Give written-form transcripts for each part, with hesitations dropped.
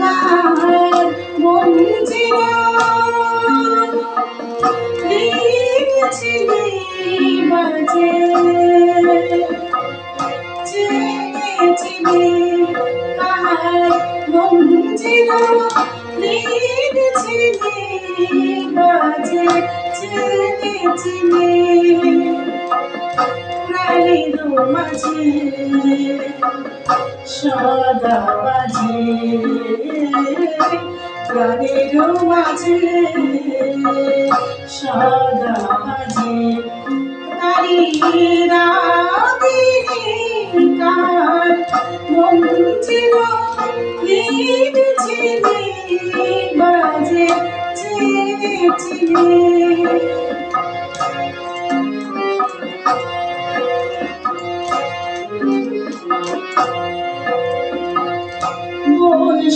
কার মঞ্জিরা লিখেছিলি বাজে জেনেছিলি কার মঞ্জিরা লিখেছিলি বাজে জেনেছিলি প্রাণের মাঝে সদা বাজে প্রাণের মাঝে সদা বাজে তারি রাগিনী কার মঞ্জির লিখেছিলি বাজে জেনেছিলি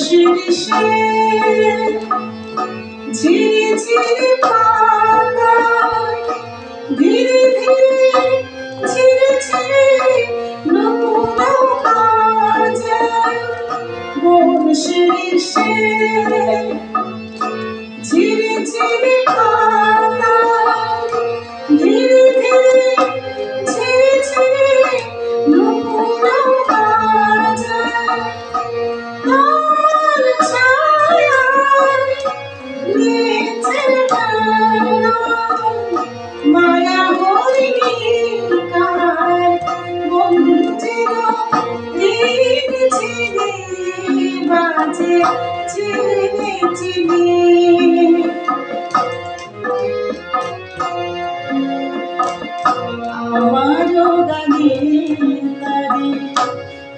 শিরিষে ঝিরি ঝিরি পাতায় ধীরে ধীরে ঝিরি ঝিরি নমুনা বাজায় বন শিরিষে ঝিরি ঝিরি পাতায় ধীরে ধীরে ঝিরি ঝিরি নমুনা বাজায় মায়া হরিণী কার মঞ্জির লিখেছিলি বাজে জেনেছিলি আমারও গানে তারি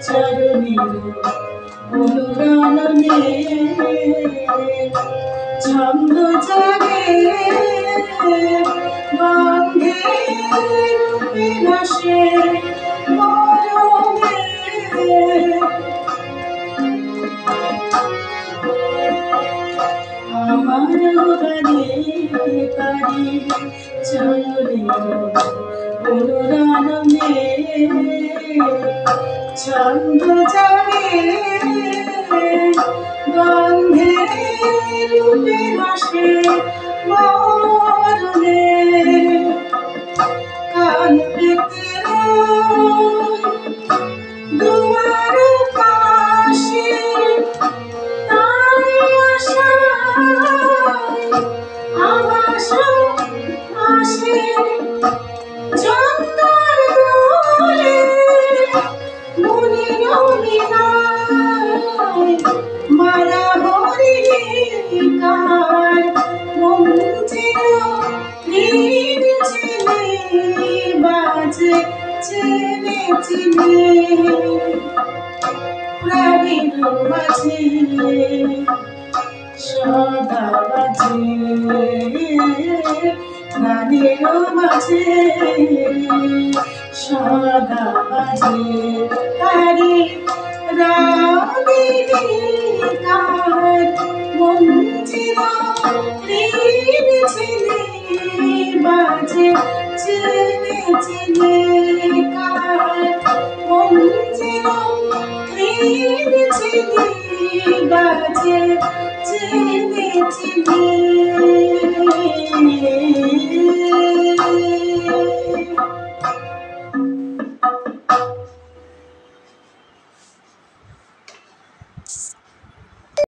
চরণের অনুরণনে ছন্দ জাগে গন্ধে রূপে ভাসে মরমে আমার গানে তারি চরণের অনুরণনে ছন্দ জাগে গন্ধে রূপে ভাসে মরণে কান পেতে দুয়ার পাশে তাই আশায় আবাস আসে চন্দর দোলে মুনির মিনায় মায়া হরিণী কার মঞ্জির লিখেছিলি বাজে জেনেছিলি প্রাণের মাঝে সদা বাজে প্রাণের মাঝে সদা বাজে তারি রাগিনী কার মঞ্জির লিখেছিলি বাজে জেনেছিলি কার মঞ্জির লিখেছিলি বাজে জেনেছিলি